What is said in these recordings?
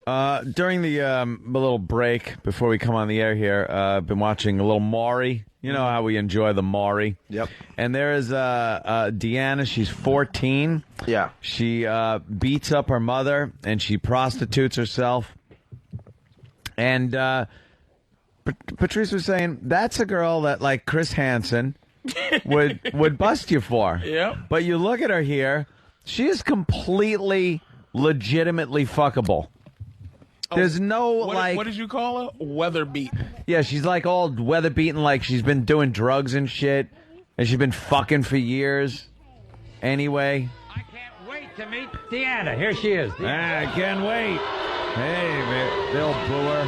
During the little break before we come on the air here, I've been watching a little Maury. You know how we enjoy the Maury. Yep. And there is Deanna. She's 14. Yeah. She beats up her mother, and she prostitutes herself. And Patrice was saying, that's a girl that, like Chris Hansen, would bust you for. Yeah. But you look at her here, she is completely, legitimately fuckable. There's no, what did you call her? Weather beat. Yeah, she's like all weather beaten, like she's been doing drugs and shit, and she's been fucking for years. Anyway. I can't wait to meet Deanna. Here she is. I can't wait. Hey, man, they'll boo her.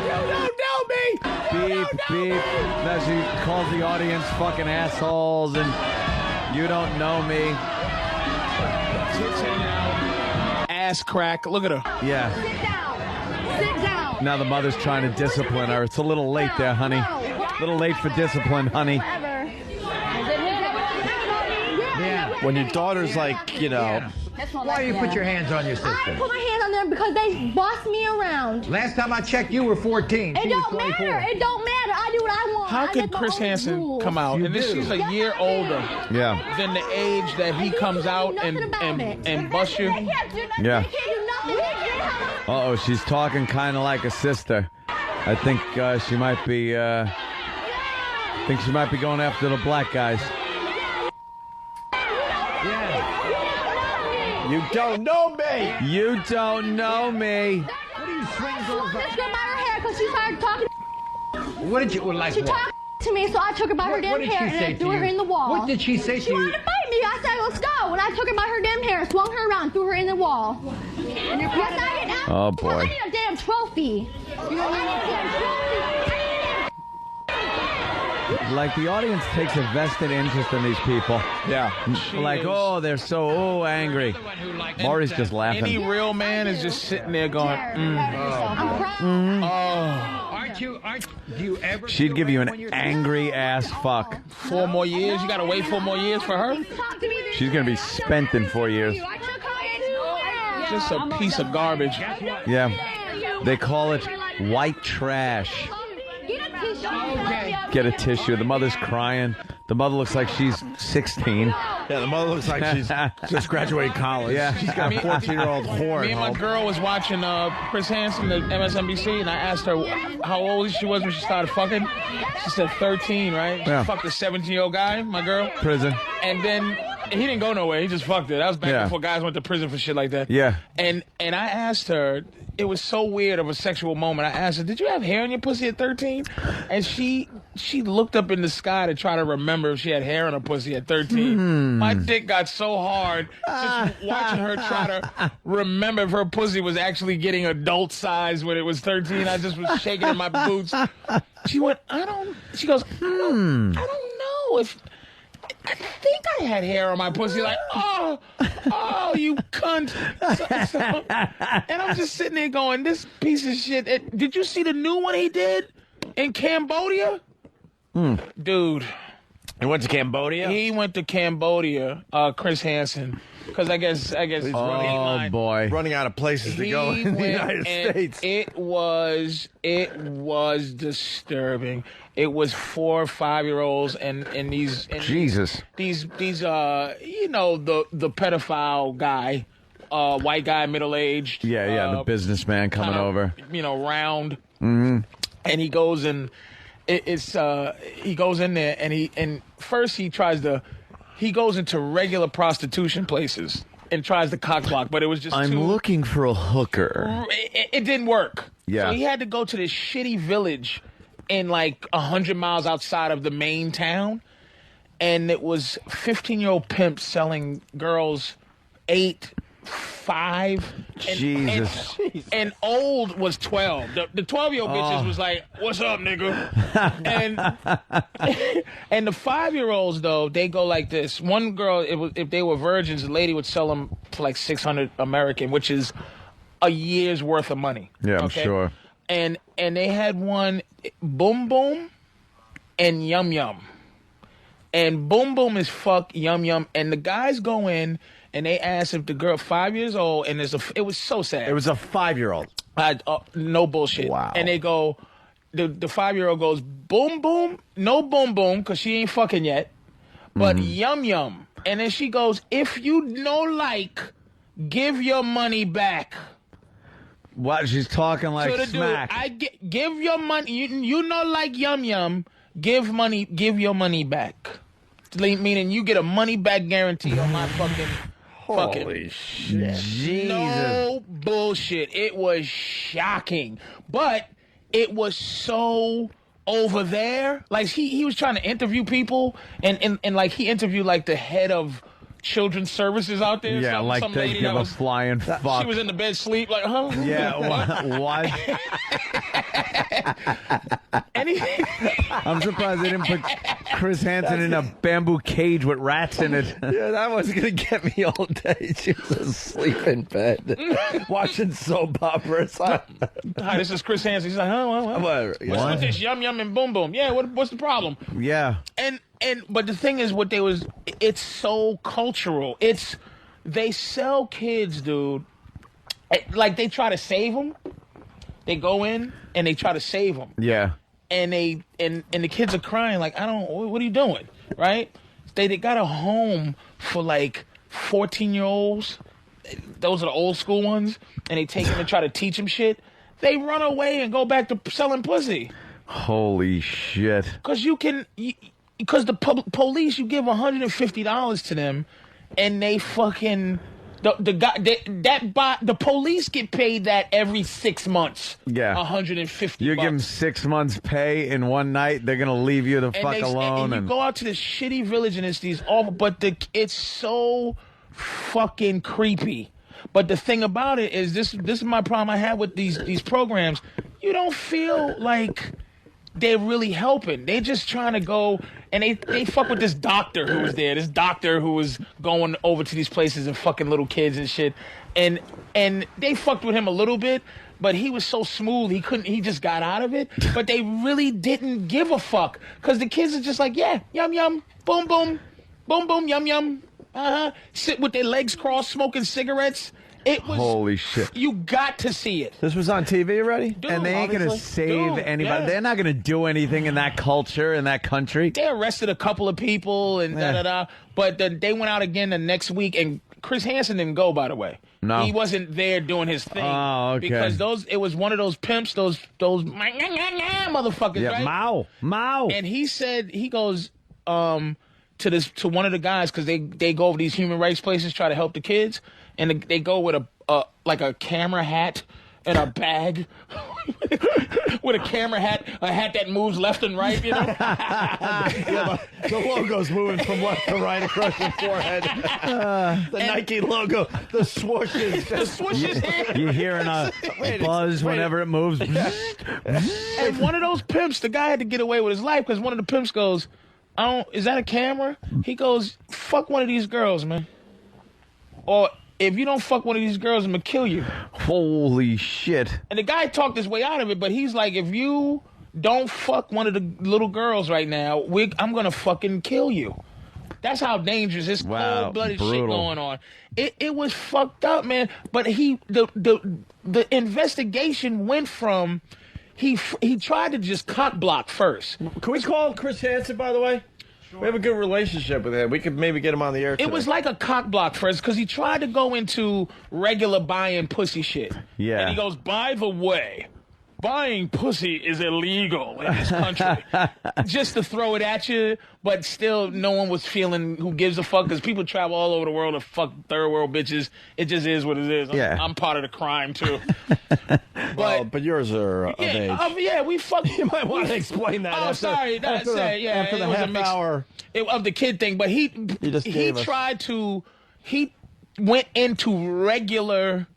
You don't know me. Beep, beep. Now she calls the audience fucking assholes, and you don't know me. Tits hanging out. Ass crack. Look at her. Yeah. Sit down. Sit down. Now the mother's trying to discipline her. It's a little late there, honey. A little late for discipline, honey. Yeah. When your daughter's like, you know... Why do you put your hands on your sister? I put my hands on them because they boss me around. Last time I checked, you were 14. It She don't was 24. matter. It don't matter. I do what I want. How I could make my Chris own Hansen rules. come out? You And then do. she's a Yes, year I older can. Yeah. than the age that he comes out and bust you. They can't do nothing. Yeah. They can't do nothing. They can't have Uh-oh, she's talking kind of like a sister. I think she might be, going after the black guys. You don't know me! You don't know me. What do you swing those Let's get by her hair because she started talking. What did you, like She what? talked to me, so I took her by her What damn did hair she say and I to threw her you? in the wall. What did she say She to you? wanted to fight me. I said, let's go. And I took her by her damn hair, swung her around, threw her in the wall. Yes, I did. Oh, boy. I need a damn trophy. I need a damn trophy. Like, the audience takes a vested interest in these people. Yeah. Like, oh, they're so angry. Maury's just laughing. Any real man is just sitting there going, I'm crying. Do you ever She'd feel give you bad when an you're- angry ass fuck. 4 more years? You got to wait 4 more years for her? Talk to me. She's going to be spent in 4 years. I took her into Just a piece of garbage. Yeah. They call it white trash. Get a tissue. The mother's crying. The mother looks like she's 16. Yeah, the mother looks like she's just graduated college. Yeah. She's got a 14-year-old whore Me at and my home. girl was watching Chris Hansen at MSNBC, and I asked her how old she was when she started fucking. She said 13, right? She Yeah. fucked a 17-year-old guy, my girl. Prison. And then he didn't go nowhere. He just fucked it. That was back Yeah. before guys went to prison for shit like that. Yeah. And I asked her, it was so weird of a sexual moment. I asked her, did you have hair on your pussy at 13? And she looked up in the sky to try to remember if she had hair on her pussy at 13. My dick got so hard just watching her try to remember if her pussy was actually getting adult size when it was 13. I just was shaking in my boots. She went, she goes, I don't know if... I think I had hair on my pussy. Like, oh, you cunt. And I'm just sitting there going, this piece of shit. Did you see the new one he did in Cambodia? Dude. He went to Cambodia? He went to Cambodia, Chris Hansen. Because I guess He's Oh, boy. running out of places to go in the United States. It was disturbing. It was 4 or 5-year-olds and these Jesus. these you know, the pedophile guy, white guy, middle aged. Yeah, the businessman coming over. You know, round. Mm-hmm. And he goes and he goes in there and first he goes into regular prostitution places and tries to cock block, but it was just I'm looking for a hooker. it didn't work. Yeah. So he had to go to this shitty village in like 100 miles outside of the main town. And it was 15-year-old pimps selling girls 8, 5. Jesus. And old was 12. The 12-year-old bitches was like, what's up, nigga? and the 5-year-olds, though, they go like this. One girl, if they were virgins, the lady would sell them for like $600 American, which is a year's worth of money. Yeah, I'm sure. And they had one, Boom Boom and Yum Yum. And Boom Boom is fuck Yum Yum. And the guys go in and they asked if the girl 5 years old, and it was so sad. It was a 5-year-old. No bullshit. Wow. And they go, the 5-year-old goes, boom, boom, no boom, boom, because she ain't fucking yet, but yum, yum. And then she goes, if you no like, give your money back. What? She's talking like So the smack. dude, give your money. You know, like yum yum. Give your money back. Meaning you get a money back guarantee on my fucking. Holy shit. Jesus. No bullshit. It was shocking, but it was so over there. Like he was trying to interview people, and like he interviewed like the head of children's services out there. Yeah, like some they lady give a flying fuck. She was in the bed sleep like, huh? Yeah, what? I'm surprised they didn't put Chris Hansen in a bamboo cage with rats in it. Yeah, that was going to get me all day. She was asleep in bed watching soap operas. Hi, this is Chris Hansen. He's like, huh? What's with this yum yum and boom boom? Yeah, what's the problem? Yeah. But the thing is, it's so cultural. They sell kids, dude. Like they try to save them. They go in and they try to save them. Yeah. And the kids are crying like, what are you doing? Right? They got a home for like 14-year-olds. Those are the old school ones. And they take them and try to teach them shit. They run away and go back to selling pussy. Holy shit. Because the police, you give $150 to them, and they fucking the police get paid that every 6 months. Yeah, $150. You give them 6 months pay in one night, they're gonna leave you the fuck alone. And you go out to this shitty village, and it's these awful. But it's so fucking creepy. But the thing about it is, this is my problem I have with these programs. You don't feel like they're really helping. They're just trying to go, and they fuck with this doctor who was there. This doctor who was going over to these places and fucking little kids and shit. And they fucked with him a little bit, but he was so smooth he just got out of it. But they really didn't give a fuck. Because the kids are just like, yeah, yum yum, boom boom, boom boom, yum yum. Sit with their legs crossed, smoking cigarettes. It was, holy shit. You got to see it. This was on TV already? Dude, and they ain't going to save anybody. Yeah. They're not going to do anything in that culture, in that country. They arrested a couple of people and da-da-da. But they went out again the next week. And Chris Hansen didn't go, by the way. No. He wasn't there doing his thing. Oh, okay. Because it was one of those pimps, those motherfuckers, yeah, right? Mao. And he said, he goes to one of the guys, because they go over these human rights places, try to help the kids. And they go with a camera hat and a bag with a camera hat, a hat that moves left and right, you know? Yeah, the logo's moving from left to right across your forehead. The Nike logo, the swooshes. The swooshes. You're hearing a buzz whenever it moves. And one of those pimps, the guy had to get away with his life because one of the pimps goes, is that a camera? He goes, fuck one of these girls, man. Or if you don't fuck one of these girls, I'm going to kill you. Holy shit. And the guy talked his way out of it, but he's like, if you don't fuck one of the little girls right now, I'm going to fucking kill you. That's how dangerous this cold-blooded shit going on. It was fucked up, man. But the investigation went from, he tried to just cock block first. Can we call Chris Hansen, by the way? Sure. We have a good relationship with him. We could maybe get him on the air today. It was like a cock block first, because he tried to go into regular buying pussy shit. Yeah. And he goes, by the way, buying pussy is illegal in this country. Just to throw it at you, but still no one was feeling who gives a fuck, because people travel all over the world to fuck third world bitches. It just is what it is. Yeah. I'm part of the crime, too. But yours are of age. Yeah, we fuck. You might want to explain that. Oh, sorry. After the half hour of the kid thing. But he went into regular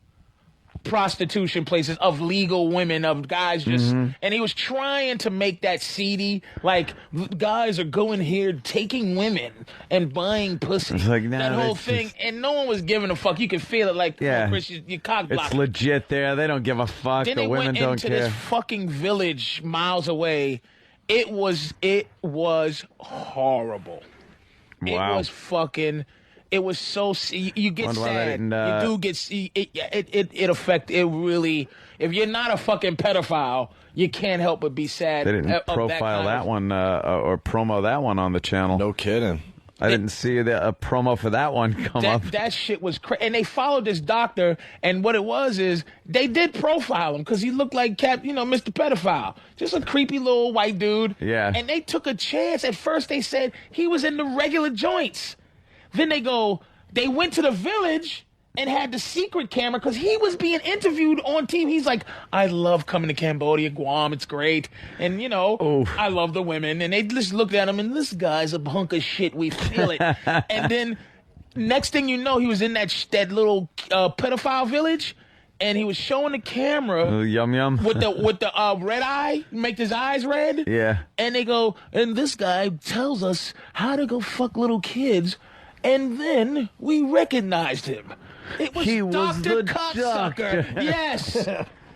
prostitution places of legal women, of guys just, and he was trying to make that seedy, like, guys are going here taking women and buying pussy. It's like, that whole thing, and no one was giving a fuck. You could feel it, like, yeah, Chris, you cock block. It's legit there. They don't give a fuck. Then the women don't care. They went into this fucking village miles away. It was horrible. Wow. It was fucking. It was so you get Wonder why they sad. didn't, You do get it affect it really. If you're not a fucking pedophile, you can't help but be sad. They didn't profile that one or promo that one on the channel. No kidding. I didn't see a promo for that one come up. That shit was crazy. And they followed this doctor, and what it was is they did profile him because he looked like Mr. Pedophile. Just a creepy little white dude. Yeah. And they took a chance. At first they said he was in the regular joints. Then they went to the village and had the secret camera because he was being interviewed on TV. He's like, I love coming to Cambodia, Guam, it's great. And, I love the women. And they just looked at him, and this guy's a hunk of shit. We feel it. And then next thing you know, he was in that little pedophile village, and he was showing the camera Yum yum with the red eye, make his eyes red. Yeah. And they go, and this guy tells us how to go fuck little kids. And then we recognized him. It was Dr. Cuttsucker. Yes.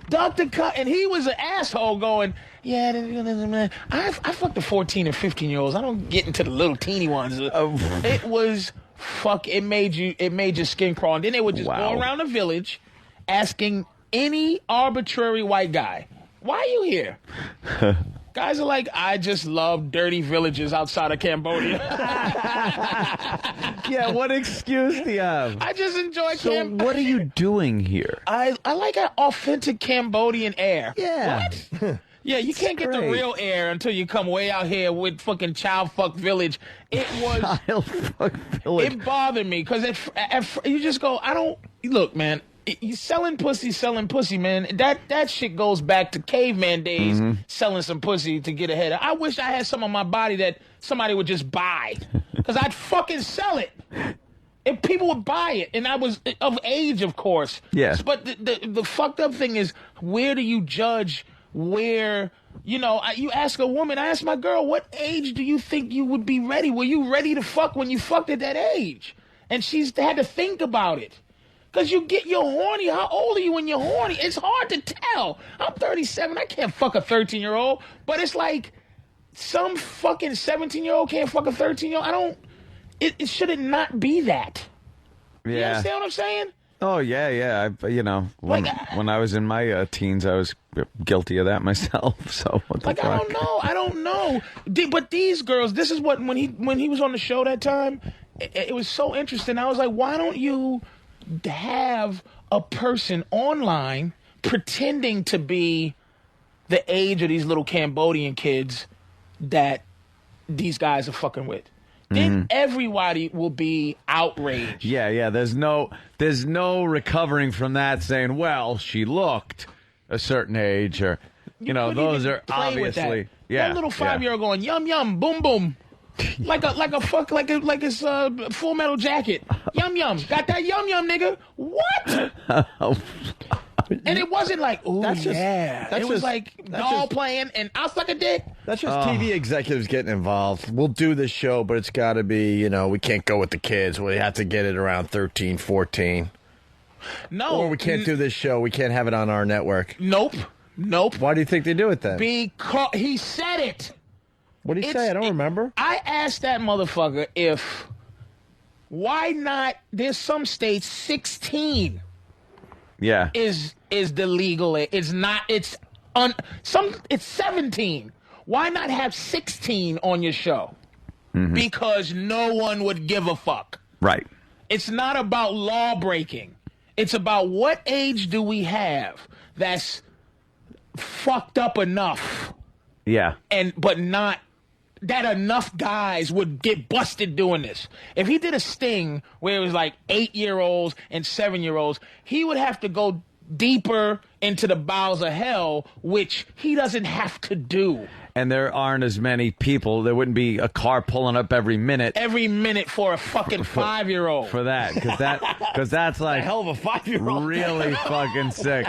Dr. Cut. And he was an asshole going, yeah, I fucked the 14 and 15-year-olds. I don't get into the little teeny ones. It was it made your skin crawl. And then they would just go around the village asking any arbitrary white guy, why are you here? Guys are like, I just love dirty villages outside of Cambodia. Yeah, what excuse do you have? I just enjoy So what are you doing here? I like an authentic Cambodian air. Yeah. What? Yeah, you can't get the great. real air until you come way out here with fucking Child Fuck Village. It was... Child Fuck Village. It bothered me because you just go, look, man, you selling pussy, man. That shit goes back to caveman days, selling some pussy to get ahead. I wish I had some on my body that somebody would just buy, because I'd fucking sell it. If people would buy it, and I was of age, of course. Yes. But the fucked up thing is, where do you judge where... you ask a woman, I asked my girl, what age do you think you would be ready? Were you ready to fuck when you fucked at that age? And she's had to think about it. Because you're horny. How old are you when you're horny? It's hard to tell. I'm 37. I can't fuck a 13-year-old. But it's like some fucking 17-year-old can't fuck a 13-year-old. It shouldn't not be that. Yeah. You understand what I'm saying? Oh, yeah. When I was in my teens, I was guilty of that myself. So what the fuck? I don't know. But these girls, this is what, when he was on the show that time, it was so interesting. I was like, why don't you have a person online pretending to be the age of these little Cambodian kids that these guys are fucking with? Then everybody will be outraged. Yeah. There's no recovering from that saying, well, she looked a certain age, or those are obviously that little 5-year-old going yum yum boom boom. Like it's Full Metal Jacket. Yum yum. Got that yum yum, nigga. What? And it wasn't like, ooh, it was like doll playing and I'll suck a dick. That's just TV executives getting involved. We'll do this show, but it's got to be, we can't go with the kids. We have to get it around 13, 14. No. Or we can't do this show. We can't have it on our network. Nope. Why do you think they do it then? Because he said it. What did he say? I don't remember. I asked that motherfucker why not, there's some states 16 is the legal age. It's not, it's 17. Why not have 16 on your show? Because no one would give a fuck. Right. It's not about law breaking. It's about what age do we have that's fucked up enough. Yeah. But not that enough guys would get busted doing this. If he did a sting where it was like 8-year-olds and 7-year-olds, he would have to go deeper into the bowels of hell, which he doesn't have to do. And there aren't as many people. There wouldn't be a car pulling up every minute. Every minute for a fucking 5-year-old. For that. Because that's like... A hell of a 5-year-old. Really fucking sick.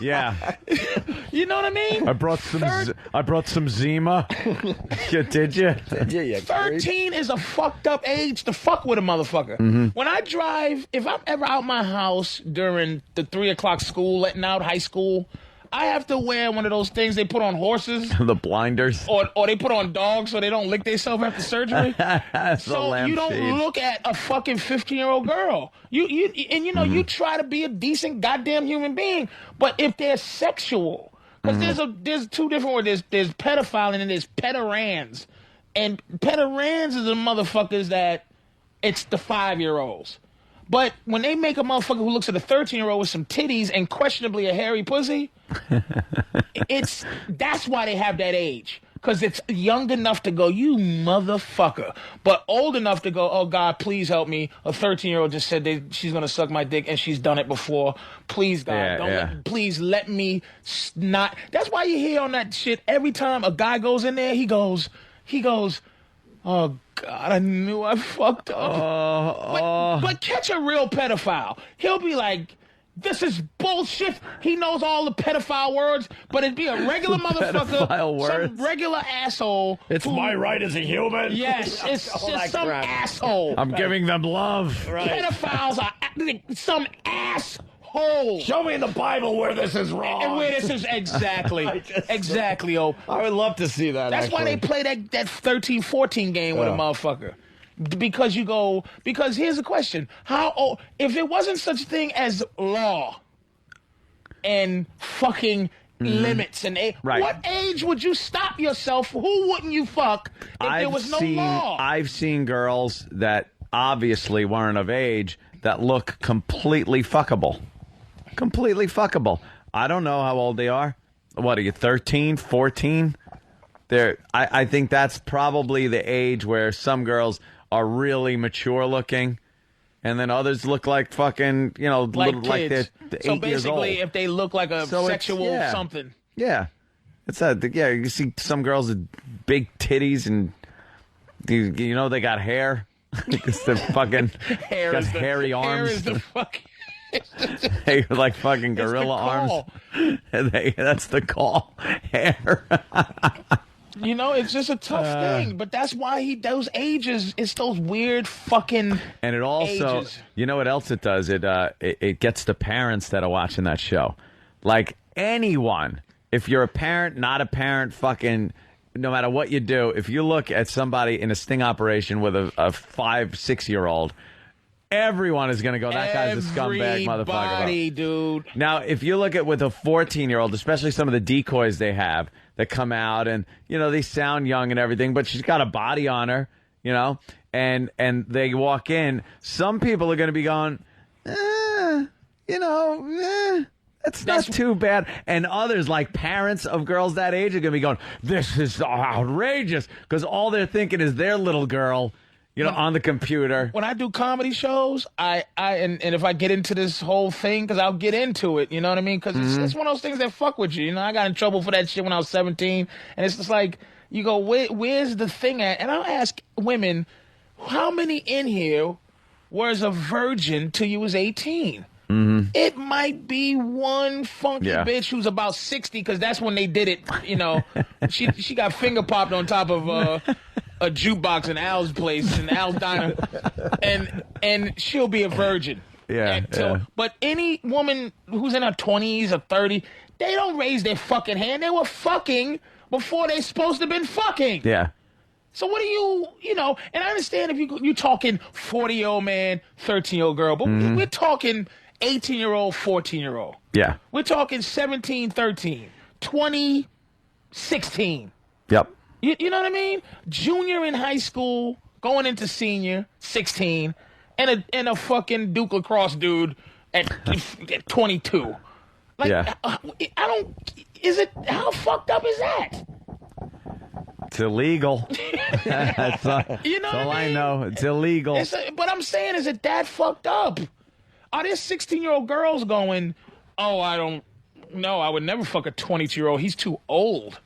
Yeah. You know what I mean? I brought some Zima. Yeah, did you? Yeah, 13 is a fucked up age to fuck with a motherfucker. When I drive, if I'm ever out my house during the 3 o'clock school, letting out high school, I have to wear one of those things they put on horses. The blinders. Or they put on dogs so they don't lick themselves after surgery. So you don't look at a fucking 15-year-old girl. You try to be a decent goddamn human being. But if they're sexual, because there's two different words. There's pedophile and there's pedorans. And pedorans is the motherfuckers that it's the 5-year-olds. But when they make a motherfucker who looks at a 13-year-old with some titties and questionably a hairy pussy, that's why they have that age. Because it's young enough to go, you motherfucker. But old enough to go, oh, God, please help me. A 13-year-old just said she's going to suck my dick and she's done it before. Please, God, please let me not. That's why you hear on that shit every time a guy goes in there, he goes, oh, God, I knew I fucked up. But catch a real pedophile. He'll be like, this is bullshit. He knows all the pedophile words, but it'd be a regular motherfucker, some regular asshole. It's my right as a human. Yes, it's just some asshole. I'm giving them love. Right. Pedophiles are some asshole. Show me in the Bible where this is wrong. And where this is exactly. Exactly, oh. I would love to see that. That's why they play that 13-14 game with a motherfucker. Because here's the question. How old, if it wasn't such a thing as law and fucking limits and what age would you stop yourself? Who wouldn't you fuck if there was no law? I've seen girls that obviously weren't of age that look completely fuckable. Completely fuckable. I don't know how old they are. What are you, 13, 14? I think that's probably the age where some girls are really mature looking, and then others look like fucking, like little, like they're 8 so years old. basically, if they look like a sexual something. Yeah. You see some girls with big titties and, they got hair. Because they're fucking got hairy arms. Hair is the fucking... They like fucking gorilla arms. That's the call. Hair. It's just a tough thing, but that's why those ages, it's those weird fucking and it also, ages. You know what else it does? It gets the parents that are watching that show. Like anyone, if you're a parent, not a parent, fucking, no matter what you do, if you look at somebody in a sting operation with a 5-6-year-old, everyone is going to go, that guy's a scumbag motherfucker. Everybody, dude. Now, if you look at with a 14-year-old, especially some of the decoys they have that come out and, they sound young and everything, but she's got a body on her, and they walk in, some people are going to be going, it's not too bad. And others, like parents of girls that age, are going to be going, this is outrageous, because all they're thinking is their little girl, on the computer. When I do comedy shows, and if I get into this whole thing, because I'll get into it, you know what I mean? Because it's one of those things that fuck with you. I got in trouble for that shit when I was 17, and it's just like, you go, where's the thing at? And I'll ask women, how many in here was a virgin till you was 18? Mm-hmm. It might be one funky bitch who's about 60, because that's when they did it. She got finger popped on top of a jukebox in Al's place, in Al's diner, and she'll be a virgin. But any woman who's in her 20s or 30, they don't raise their fucking hand. They were fucking before they supposed to have been fucking. Yeah. So what do and I understand if you're talking 40-year-old man, 13-year-old girl, but we're talking 18-year-old, 14-year-old. Yeah. We're talking 17, 13, 20, 16. Yep. You know what I mean? Junior in high school, going into senior, 16, and a fucking Duke lacrosse dude at 22. Like, how fucked up is that? It's illegal. That's all I know. It's illegal. But I'm saying, is it that fucked up? Are there 16-year-old girls going, oh, I don't know, I would never fuck a 22-year-old. He's too old.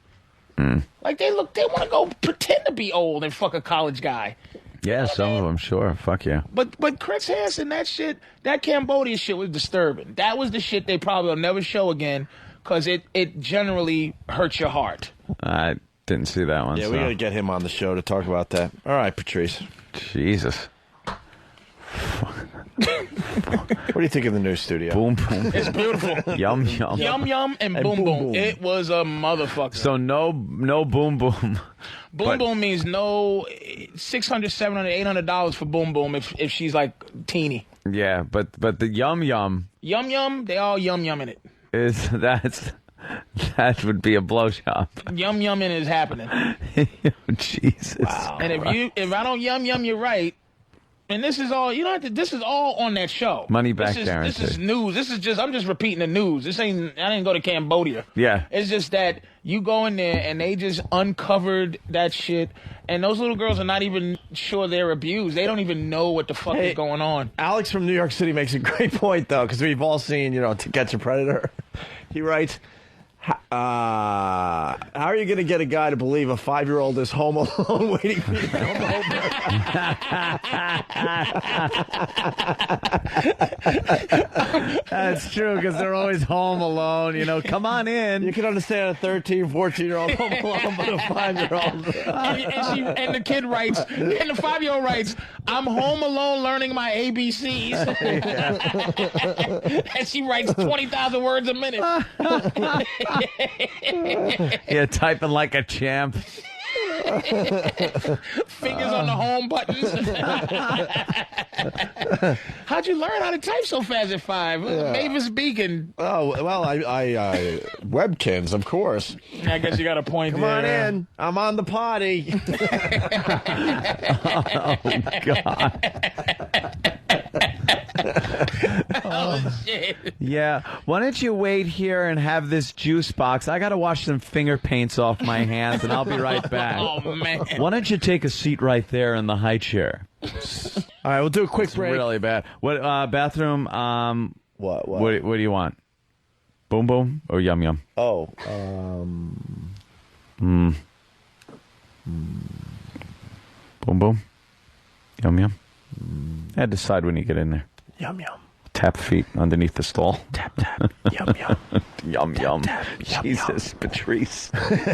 Like, they want to go pretend to be old and fuck a college guy. Yeah, some of them, sure. Fuck yeah. But Chris Hansen, that Cambodia shit was disturbing. That was the shit they probably will never show again, because it generally hurts your heart. I didn't see that one. Yeah, we got to get him on the show to talk about that. All right, Patrice. Jesus. What do you think of the new studio? Boom boom. It's beautiful. Yum yum. Yum yum and boom boom, boom. boom. It was a motherfucker. So no boom boom. Boom boom means no $600, $700, $800 for boom boom if she's like teeny. Yeah, but the yum yum Yum yum, they all yum yum in it. is that would be a blowjob. Yum yumming is happening. Jesus. And if I don't yum yum, you're right. And this is all this is all on that show. Money back This guarantee. is news. I'm just repeating the news. I didn't go to Cambodia. Yeah. It's just that you go in there and they just uncovered that shit, and those little girls are not even sure they're abused. They don't even know what the fuck is going on. Alex from New York City makes a great point, though, because we've all seen, To Catch a Predator. He writes, how are you going to get a guy to believe a 5-year-old is home alone waiting for you to come over? That's true, because they're always home alone. Come on in. You can understand a 13, 14-year-old home alone, but a 5-year-old. And the kid writes, and the 5-year-old writes, I'm home alone learning my ABCs. And she writes 20,000 words a minute. Yeah, typing like a champ. Fingers on the home buttons. How'd you learn how to type so fast at 5? Mavis Beacon. Oh, well, I Webkins, of course. I guess you got a point Come there. on in. I'm on the potty. Oh, shit. Yeah. Why don't you wait here and have this juice box? I got to wash some finger paints off my hands, and I'll be right back. Oh, man. Why don't you take a seat right there in the high chair? All right, we'll do a quick break. Really bad. What bathroom? What? What do you want? Boom boom or yum yum? Oh, Boom boom. Yum yum. I decide when you get in there. yum, yum. Tap feet underneath the stall. Tap, tap. Yum, yum. Yum yum. tap, yum, Jesus, Patrice.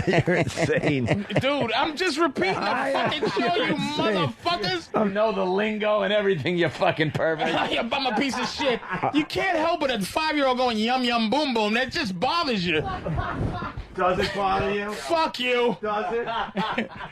You're insane. Dude, I'm just repeating the fucking show, you motherfuckers. You know the lingo and everything, you fucking pervert. I'm a piece of shit. You can't help it. A 5-year-old going yum yum boom boom. That just bothers you. Does it bother you? Fuck you. Does it?